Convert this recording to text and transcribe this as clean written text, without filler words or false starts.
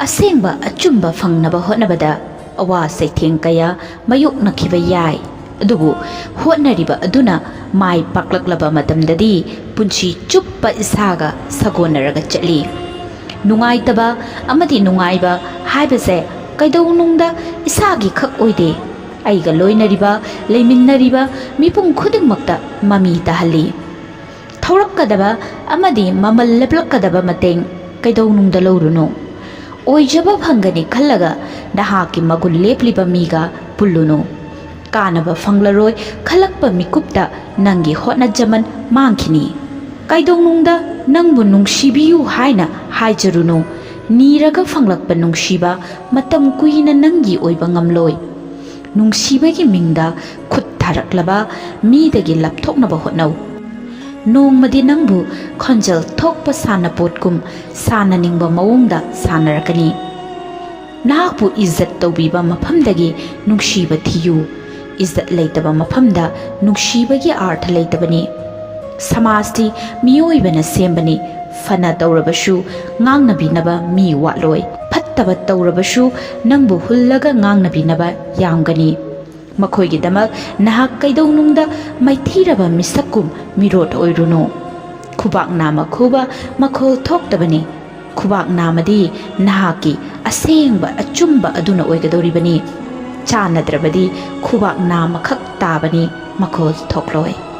ꯑꯁꯦꯡꯕ ꯑꯆꯨꯝꯕ ꯐꯪꯅꯕ ꯍꯣꯠꯅꯕꯗ ꯑꯋꯥ ꯆꯩꯊꯦꯡ ꯀꯌꯥ ꯃꯥꯌꯣꯛꯅꯈꯤꯕ ꯌꯥꯏ, ꯑꯗꯨꯕꯨ ꯍꯣꯠꯅꯔꯤꯕ ꯑꯗꯨꯅ ꯃꯥꯏ ꯄꯥꯛꯂꯛꯂꯕ ꯃꯇꯝꯗꯗꯤ ꯄꯨꯟꯁꯤ ꯆꯨꯞꯄ ꯏꯁꯥꯒ ꯁꯥꯒꯣꯟꯅꯔꯒ ꯆꯠꯂꯤ꯫ ꯅꯨꯡꯉꯥꯏꯇꯕ ꯑꯃꯗꯤ ꯅꯨꯡꯉꯥꯏꯕ ꯍꯥꯏꯕꯁꯦ ꯀꯩꯗꯧꯅꯨꯡꯗ ꯏꯁꯥꯒꯤ ꯈꯛ ꯑꯣꯏꯗꯦ, ꯑꯩꯒ ꯂꯣꯏꯅꯔꯤꯕ ꯂꯩꯃꯤꯟꯅꯔꯤꯕ ꯃꯤꯄꯨꯝ ꯈꯨꯗꯤꯡꯃꯛꯇ ꯃꯃꯤ ꯇꯥꯍꯜꯂꯤ꯫ ꯊꯧꯔꯛꯀꯗꯕ ꯑꯃꯗꯤ ꯃꯃꯜ ꯂꯦꯞꯂꯛꯀꯗꯕ ꯃꯇꯦꯡ ꯀꯩꯗꯧꯅꯨꯡꯗ ꯂꯧꯔꯨꯅꯨ꯫ ꯑꯣꯏꯖꯕ ꯐꯪꯒꯅꯤ ꯈꯜꯂꯒ ꯅꯍꯥꯛꯀꯤ ꯃꯒꯨꯟ ꯂꯦꯞꯂꯤꯕ ꯃꯤꯒ ꯄꯨꯜꯂꯨꯅꯨ꯫ ꯀꯥꯟꯅꯕ ꯐꯪꯂꯔꯣꯏ ꯈꯜꯂꯛꯄ ꯃꯤꯀꯨꯞꯇ ꯅꯪꯒꯤ ꯍꯣꯠꯅꯖꯃꯟ ꯃꯥꯡꯈꯤꯅꯤ꯫ ꯀꯩꯗꯧꯅꯨꯡꯗ ꯅꯪꯕꯨ ꯅꯨꯡꯁꯤꯕꯤꯌꯨ ꯍꯥꯏꯅ ꯍꯥꯏꯖꯔꯨꯅꯨ꯫ ꯅꯤꯔꯒ ꯐꯪꯂꯛꯄ ꯅꯨꯡꯁꯤꯕ ꯃꯇꯝ ꯀꯨꯏꯅ ꯅꯪꯒꯤ ꯑꯣꯏꯕ ꯉꯝꯂꯣꯏ꯫ ꯅꯨꯡꯁꯤꯕꯒꯤ ꯃꯤꯡꯗ ꯈꯨꯠ ꯊꯥꯔꯛꯂꯕ ꯃꯤꯗꯒꯤ ꯂꯥꯞꯊꯣꯛꯅꯕ ꯍꯣꯠꯅꯧ꯫ ꯅꯣꯡꯃꯗꯤ ꯅꯪꯕꯨ ꯈꯣꯟꯖꯦꯜ ꯊꯣꯛꯄ ꯁꯥꯟꯅꯄꯣꯠꯀꯨꯝ ꯁꯥꯟꯅꯅꯤꯡꯕ ꯃꯑꯣꯡꯗ ꯁꯥꯟꯅꯔꯛꯀꯅꯤ꯫ ꯅꯍꯥꯛꯄꯨ ꯏꯖꯠ ꯇꯧꯕꯤꯕ ꯃꯐꯝꯗꯒꯤ ꯅꯨꯡꯁꯤꯕ ꯊꯤꯌꯨ꯫ ꯏꯖꯠ ꯂꯩꯇꯕ ꯃꯐꯝꯗ ꯅꯨꯡꯁꯤꯕꯒꯤ ꯑꯥꯔꯊ ꯂꯩꯇꯕꯅꯤ꯫ ꯁꯃꯥꯖꯇꯤ ꯃꯤꯑꯣꯏꯕꯅ ꯁꯦꯝꯕꯅꯤ꯫ ꯐꯅ ꯇꯧꯔꯕꯁꯨ ꯉꯥꯡꯅꯕꯤꯅꯕ ꯃꯤ ꯋꯥꯠꯂꯣꯏ꯫ ꯐꯠꯇꯕ ꯇꯧꯔꯕꯁꯨ ꯅꯪꯕꯨ ꯍꯨꯜꯂꯒ ꯉꯥꯡꯅꯕꯤꯅꯕ ꯌꯥꯝꯒꯅꯤ꯫ ꯃꯈꯣꯏꯒꯤꯗꯃꯛ ꯅꯍꯥꯛ ꯀꯩꯗꯧꯅꯨꯡꯗ ꯃꯥꯏꯊꯤꯔꯕ ꯃꯤꯁꯛꯀꯨꯝ ꯃꯤꯔꯣꯠ ꯑꯣꯏꯔꯨꯅꯨ꯫ ꯈꯨꯕꯥꯛ ꯅꯥꯝꯃ ꯈꯨꯕ ꯃꯈꯣꯜ ꯊꯣꯛꯇꯕꯅꯤ꯫ ꯈꯨꯕꯥꯛ ꯅꯥꯝꯃꯗꯤ ꯅꯍꯥꯛꯀꯤ ꯑꯁꯦꯡꯕ ꯑꯆꯨꯝꯕ ꯑꯗꯨꯅ ꯑꯣꯏꯒꯗꯧꯔꯤꯕꯅꯤ꯫ ꯆꯥꯟꯅꯗ꯭ꯔꯕꯗꯤ ꯈꯨꯕꯥꯛ ꯅꯥꯝꯃꯈꯛ ꯇꯥꯕꯅꯤ, ꯃꯈꯣꯜ ꯊꯣꯛꯂꯣꯏ꯫